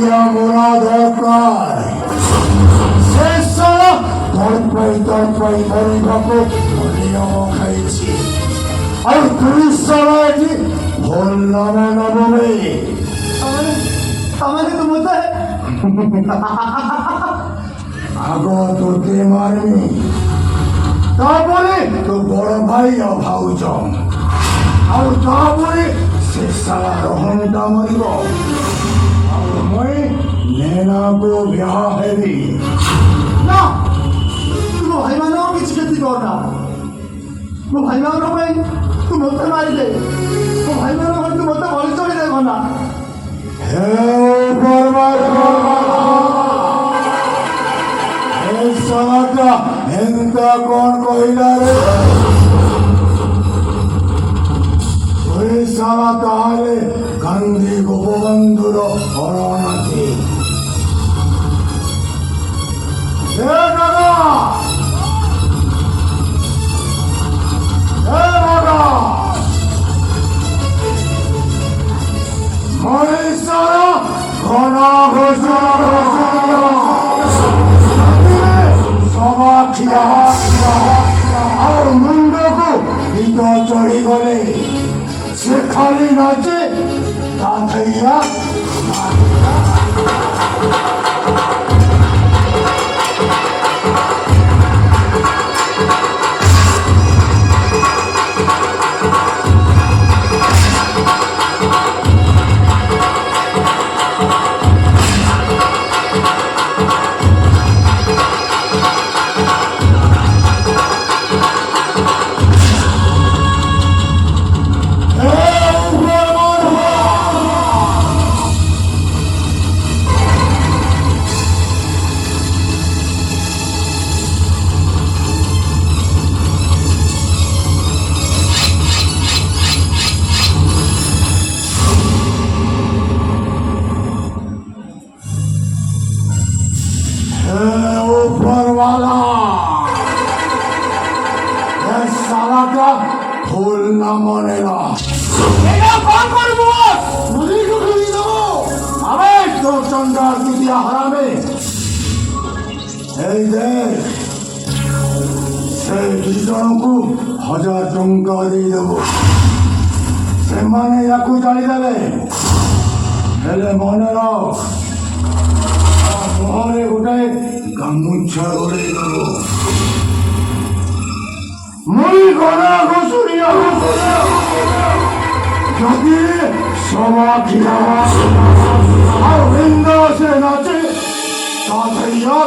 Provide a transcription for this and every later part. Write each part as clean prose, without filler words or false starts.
দিয়া মোরা দরকার। শেষ সারা তরপাই তরপাই মরি বাপু মরিয়াও খাইছি। আর তুই সারা এটি ভোল নামে নবমে আমাকে তো মতো আগ তোকে মারবি, তারপরে তো বড় ভাই ভাউজ, আর তারপরে সে সারা রহনটা মরিব। আর মই নেনাকো বিয়া হেবি না। তুমি ভাই মানেও কিছু ক্ষতি কর না। ମୋ ଭାଇମାନଙ୍କ ପାଇଁ ତୁ ମୋତେ ମାରିଦେ। ମୋ ଭାଇମାନଙ୍କ ପାଇଁ ତୁ ମୋତେ ବଳି ଚଳି ଦେବ ନା। হে সালাটা এনতা কোন কহিলা রে? ওই সালা তাহলে গান্ধী গোপবন্ধুর শরণার্থী। হে দাদা, হে দাদা, মহিষারা ঘন সভা খিয়া আর মুন্ডକୁ গীত চড়িগলে সে খালি নাচে তা থইয়া ভুল না মনে না আমি তোর চন্দ্রার দুদিয়া হারাবে। এই দেখ, সেই দুজনକୁ 1000 ଟଙ୍କା ଦେଇଦେବ। ସେମାନେ ୟାକୁ ଜାଣିଦେବେ। ହେଲେ ମନେ ରଖ, ମୁହଁରେ ଗୋଟାଏ ଗାମୁଛା ଘୋଡ଼େଇ ଦେବ। ମୁଇ ଗଣା ଘୁଷୁରିଆ ଯଦି ସଭା ଖିଆ ଆଉ ବୃନ୍ଦ ସେ ନାଚେ ତା ଧैया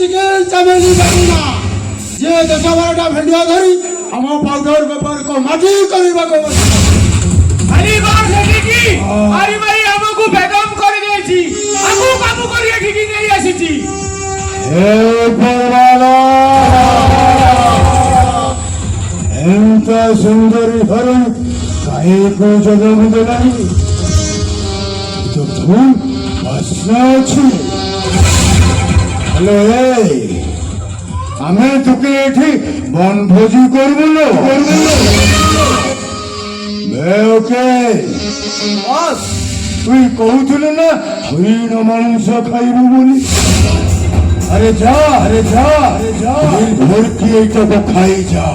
ଟିକେ ଚାମେଲି ପାରୁନା ଯେ 10-12ଟା ଭେଣ୍ଡିଆ ଧରି ଆମ ପାଉଡର ବେପାରକୁ ମାଟି କରିବାକୁ ଆରେ କଣ ସେଠିକି ଆରେ ଭାଇ ଆମକୁ ବେଦମ କରିଦେଇଛି ଆମକୁ କାମ କରି ଏଠିକି ନେଇ ଆସିଛି ଏ ପରବାଲା ଏମତ ସୁନ୍ଦରୀ ହରି କାହିଁକୁ ଜନ୍ମ ଦେଲାନି ତ ଭୁଲ ବାସ୍ନା ଅଛି ହ୍ୟାଲୋ ଆମେ তোকে এଠି বনভোজি করবো ওকে ବସ୍ তুই কହୁଥିଲୁ না হরিণ মাংস খাইবু বলি আরে যা ভর্তি এইটাকে খাই যা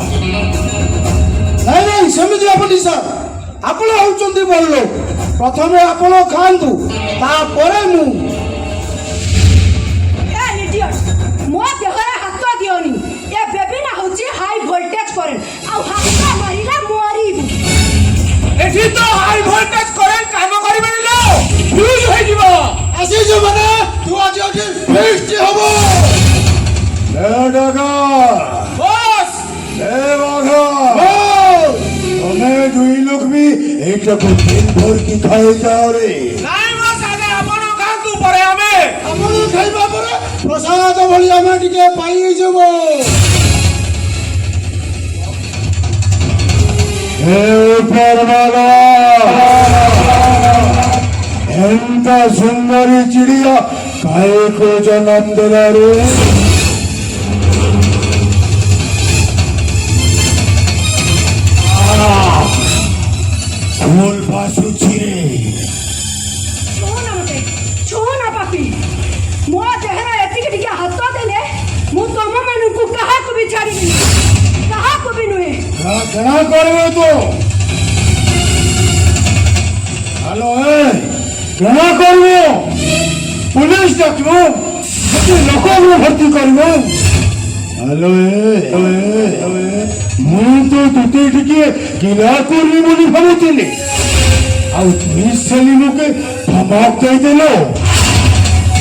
ନାଇଁ ନାଇଁ ସେମିତି ହେବନି ସାର୍ ଆପଣ ହେଉଛନ୍ତି ବଡ଼ ଲୋକ ପ୍ରଥମେ ଆପଣ ଖାଆନ୍ତୁ ତାପରେ ମୁଁ ए इडियट मो देहरे हाथ दियोनी ए बेबी ना होची हाई वोल्टेज करेंट आ हाथ मारिला मरिबु ଏଠି ତ ହାଇ ଭୋଲ୍ଟେଜ କରେଣ୍ଟ କାମ କରିବନି ଲୋ ଫ୍ୟୁଜ ହେଇଯିବ ଆସିଛୁ ମାନେ ତୁ ଆଜି ଏଠି ଫିଷ୍ଟ ହବ ডাকা ବସ୍ বাঘা তুমি দুই লোক বি এইটাকে দিন ভর কি খাই যাও রে ନାଇଁ ବସ୍ ଆଗେ ଆପଣ ଖାଆନ୍ତୁ ପରେ ଆମେ ଆପଣ ଖାଇବା ପରେ ପ୍ରସାଦ ଭଳି ଆମେ ଟିକେ ପାଇଯିବ ఏ పరవాలా ఎంత సుందరి చిడియా కాయకు జన్మ దిలారు ফুল বাসুছি রে छोना पापी मो देहरे एतिक टिके हाथ देले मु तम मानकु कहा को भी छाड़ी कहा को भी नुए क्या करबे तो হ্যালো क्या করবো পুলিশ ডাকবো লোক ভর্তি করবো হ্যালো ମୁଁ ତ ତୋତେ ଟିକେ ଗିଲା କରିବି ବୋଲି ଭାବୁଥିଲି ଆଉ ତୁଇ ସେଲି ଲୋକେ ଧମକ ଦେଇଦେଲ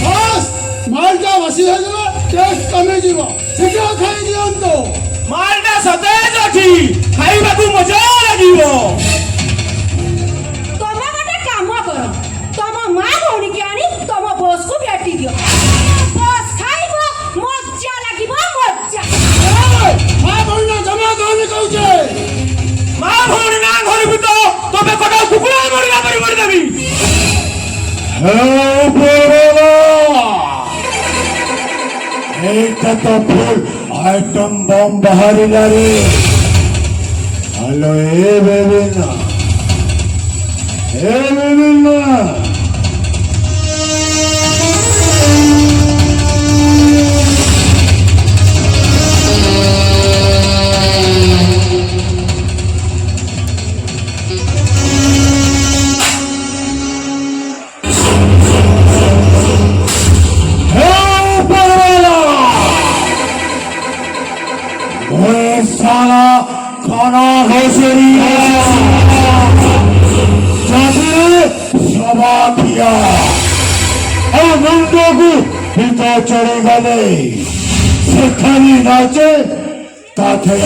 ବସ୍ ମାଲଟା ବସି ହେଇଗଲା ଟେଷ୍ଟ କମିଯିବ ଶୀଘ୍ର ଖାଇଦିଅନ୍ତୁ ମାଲଟା ସତେଜ ଅଛି ଖାଇବାକୁ ମଜା ଲାଗିବ तमे गोटे काम करो तम मां भौणी के आनी तम बॉस को भेटी दियो बॉस खाइबो मजा लागिबो मजा ମା ବಣ್ଣ ଜମା ଦଉନି କହୁଛେ ମା ଭଉଣୀ ନା ଘରକୁ ତ ତମେ କଟା କୁକୁଡ଼ା ମରିଲା ପରି ମରିଦେବି এইটা তো ফুল আইটম বম বাহারিলা রে হ্যালো বেবি না সারা খানা ঘোষরি চাষে সভা খিয়া আর মুন্ডকু ভিতর চড়ে গেলে সেখানে নাচে তাতে